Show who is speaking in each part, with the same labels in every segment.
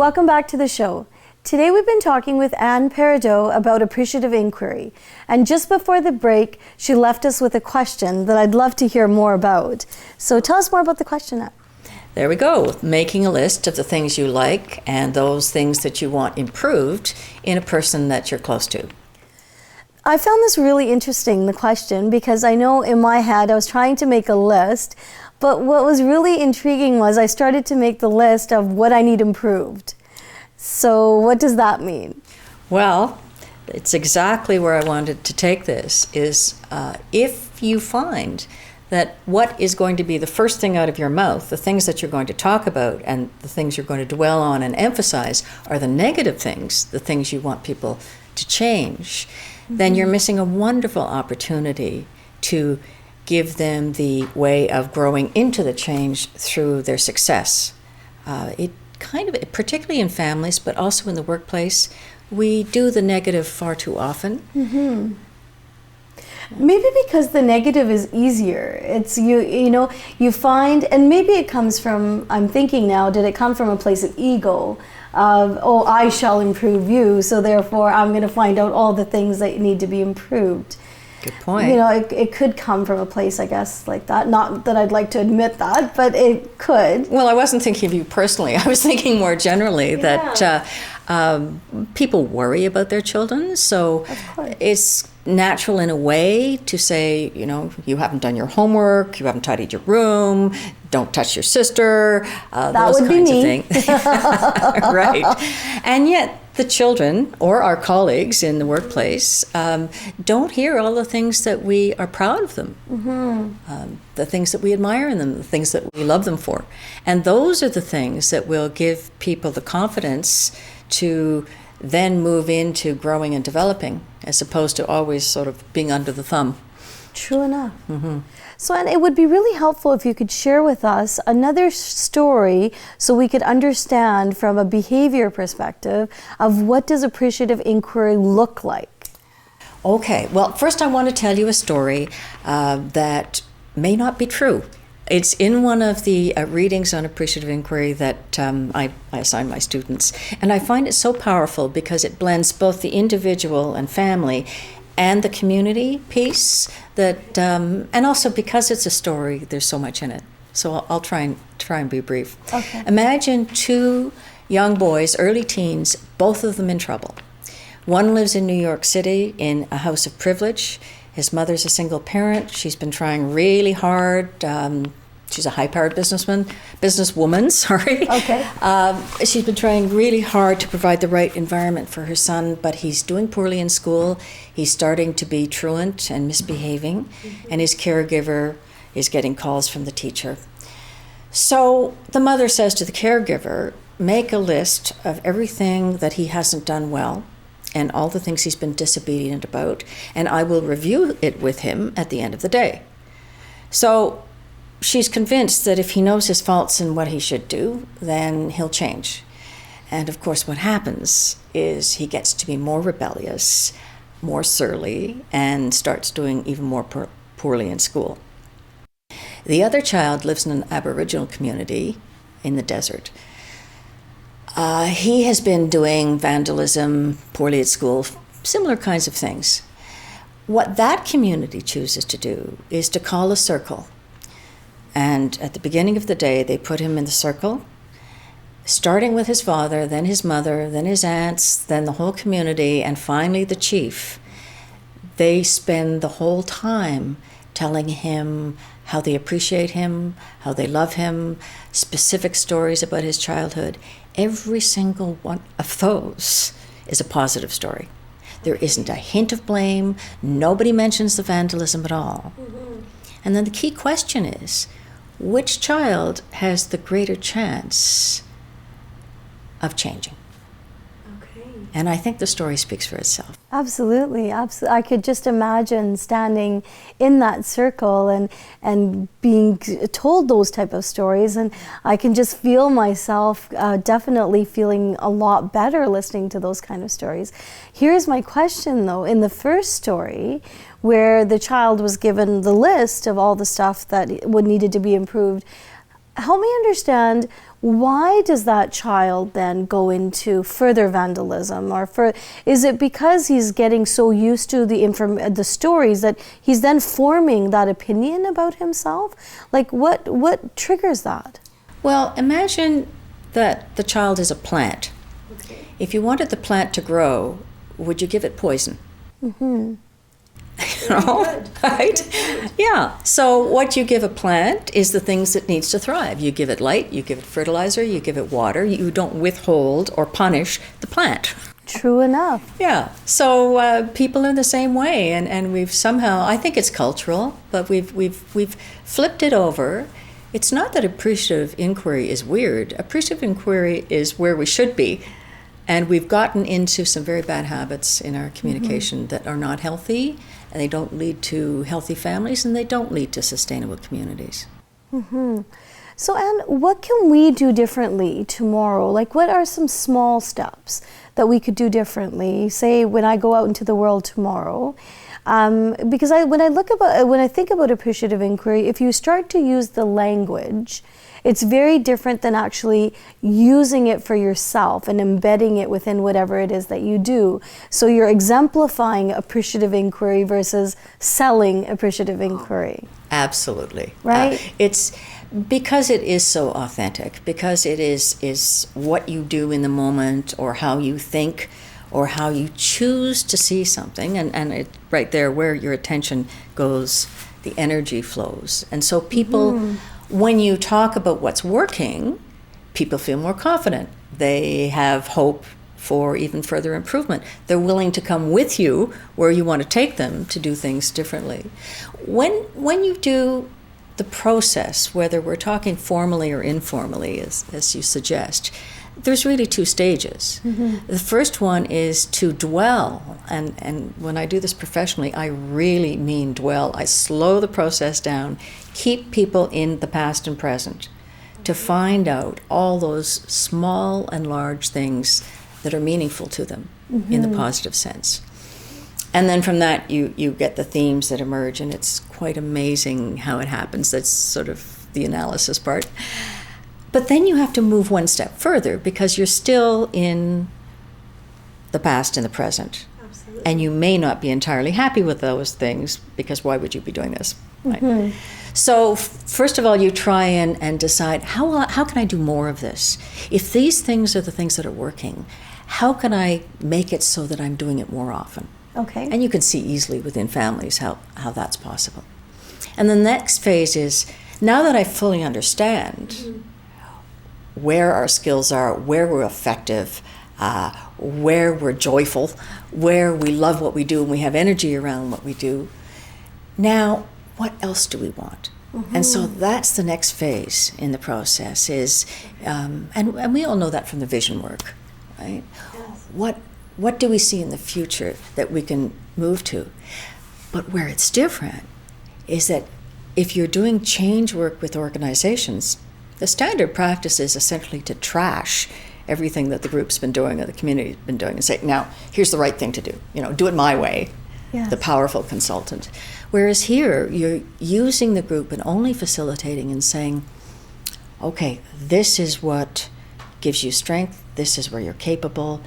Speaker 1: welcome back to the show. Today we've been talking with Anne Perodeau about appreciative inquiry. And just before the break, she left us with a question that I'd love to hear more about. So tell us more about the question, Anne.
Speaker 2: There we go, making a list of the things you like and those things that you want improved in a person that you're close to.
Speaker 1: I found this really interesting, the question, because I know in my head I was trying to make a list, but what was really intriguing was I started to make the list of what I need improved. So what does that mean?
Speaker 2: Well, it's exactly where I wanted to take this, is if you find that what is going to be the first thing out of your mouth, the things that you're going to talk about and the things you're going to dwell on and emphasize are the negative things, the things you want people to change, then you're missing a wonderful opportunity to give them the way of growing into the change through their success. It kind of, particularly in families, but also in the workplace, we do the negative far too often.
Speaker 1: Maybe because the negative is easier. It's you find, and maybe it comes from, I'm thinking now, did it come from a place of ego? Of, oh, I shall improve you, so therefore I'm going to find out all the things that need to be improved.
Speaker 2: Good point.
Speaker 1: You know, it could come from a place, I guess, like that. Not that I'd like to admit that, but it could.
Speaker 2: Well, I wasn't thinking of you personally. I was thinking more generally that people worry about their children, so it's natural in a way to say, you know, you haven't done your homework, you haven't tidied your room, don't touch your sister, those kinds of things. Right. And yet the children or our colleagues in the workplace don't hear all the things that we are proud of them, the things that we admire in them, the things that we love them for. And those are the things that will give people the confidence to then move into growing and developing, as opposed to always sort of being under the thumb.
Speaker 1: True enough. So, and it would be really helpful if you could share with us another story so we could understand from a behavior perspective of what does appreciative inquiry look like.
Speaker 2: Okay, well, first I want to tell you a story that may not be true. It's in one of the readings on appreciative inquiry that I assign my students. And I find it so powerful because it blends both the individual and family and the community piece, that, and also because it's a story, there's so much in it. So I'll try and be brief.
Speaker 1: Okay.
Speaker 2: Imagine two young boys, early teens, both of them in trouble. One lives in New York City in a house of privilege. His mother's a single parent. She's been trying really hard. She's a high-powered businesswoman, sorry.
Speaker 1: Okay.
Speaker 2: She's been trying really hard to provide the right environment for her son, but he's doing poorly in school. He's starting to be truant and misbehaving, and his caregiver is getting calls from the teacher. So the mother says to the caregiver, make a list of everything that he hasn't done well and all the things he's been disobedient about, and I will review it with him at the end of the day. So she's convinced that if he knows his faults and what he should do, then he'll change. And of course what happens is he gets to be more rebellious, more surly, and starts doing even more poorly in school. The other child lives in an Aboriginal community in the desert. He has been doing vandalism, poorly at school, similar kinds of things. What that community chooses to do is to call a circle. And at the beginning of the day, they put him in the circle, starting with his father, then his mother, then his aunts, then the whole community, and finally the chief. They spend the whole time telling him how they appreciate him, how they love him, specific stories about his childhood. Every single one of those is a positive story. There isn't a hint of blame. Nobody mentions the vandalism at all. And then the key question is, which child has the greater chance of changing?
Speaker 1: Okay.
Speaker 2: And I think the story speaks for itself.
Speaker 1: Absolutely. I could just imagine standing in that circle and being told those type of stories, and I can just feel myself definitely feeling a lot better listening to those kind of stories. Here's my question though. In the first story, where the child was given the list of all the stuff that needed to be improved, help me understand, why does that child then go into further vandalism, or is it because he's getting so used to the stories that he's then forming that opinion about himself? Like what triggers that?
Speaker 2: Well, imagine that the child is a plant. Okay. If you wanted the plant to grow, would you give it poison? Mm-hmm. You know, right? Yeah. So what you give a plant is the things it needs to thrive. You give it light, you give it fertilizer, you give it water. You don't withhold or punish the plant.
Speaker 1: True enough.
Speaker 2: Yeah. So people are the same way, and we've somehow, I think it's cultural, but we've flipped it over. It's not that appreciative inquiry is weird. Appreciative inquiry is where we should be. And we've gotten into some very bad habits in our communication that are not healthy, and they don't lead to healthy families, and they don't lead to sustainable communities.
Speaker 1: So, Anne, what can we do differently tomorrow? Like, what are some small steps that we could do differently? Say, when I go out into the world tomorrow, because when I think about appreciative inquiry, if you start to use the language, it's very different than actually using it for yourself and embedding it within whatever it is that you do. So you're exemplifying appreciative inquiry versus selling appreciative inquiry.
Speaker 2: Absolutely.
Speaker 1: Right?
Speaker 2: It's because it is so authentic, because it is what you do in the moment, or how you think, or how you choose to see something, and it, right there where your attention goes, the energy flows. And so people, when you talk about what's working, people feel more confident. They have hope for even further improvement. They're willing to come with you where you want to take them to do things differently. When you do the process, whether we're talking formally or informally, as you suggest, there's really two stages. The first one is to dwell, and when I do this professionally, I really mean dwell. I slow the process down, keep people in the past and present to find out all those small and large things that are meaningful to them in the positive sense. And then from that, you get the themes that emerge, and it's quite amazing how it happens. That's sort of the analysis part. But then you have to move one step further, because you're still in the past and the present. Absolutely. And you may not be entirely happy with those things, because why would you be doing this? Right? So first of all, you try and decide, how can I do more of this? If these things are the things that are working, how can I make it so that I'm doing it more often?
Speaker 1: Okay.
Speaker 2: And you can see easily within families how that's possible. And the next phase is, now that I fully understand where our skills are, where we're effective, where we're joyful, where we love what we do and we have energy around what we do, now what else do we want? And so that's the next phase in the process is, and we all know that from the vision work, right? Yes. What do we see in the future that we can move to? But where it's different is that if you're doing change work with organizations, the standard practice is essentially to trash everything that the group's been doing or the community's been doing and say, now, here's the right thing to do. Do it my way, yes. The powerful consultant. Whereas here, you're using the group and only facilitating and saying, okay, this is what gives you strength, this is where you're capable,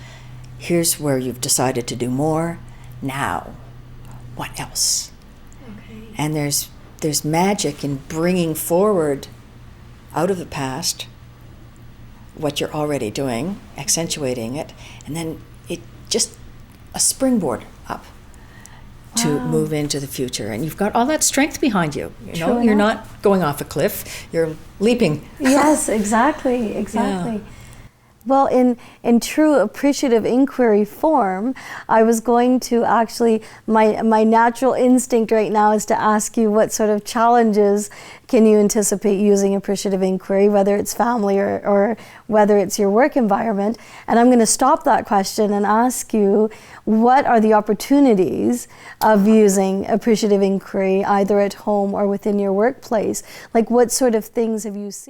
Speaker 2: here's where you've decided to do more, now, what else? Okay. And there's magic in bringing forward out of the past what you're already doing, accentuating it, and then it just a springboard up to move into the future. And you've got all that strength behind you. You're not going off a cliff, you're leaping.
Speaker 1: Yes, exactly. Yeah. Well, in true appreciative inquiry form, I was going to actually, my natural instinct right now is to ask you what sort of challenges can you anticipate using appreciative inquiry, whether it's family or whether it's your work environment. And I'm going to stop that question and ask you, what are the opportunities of using appreciative inquiry either at home or within your workplace? Like, what sort of things have you seen?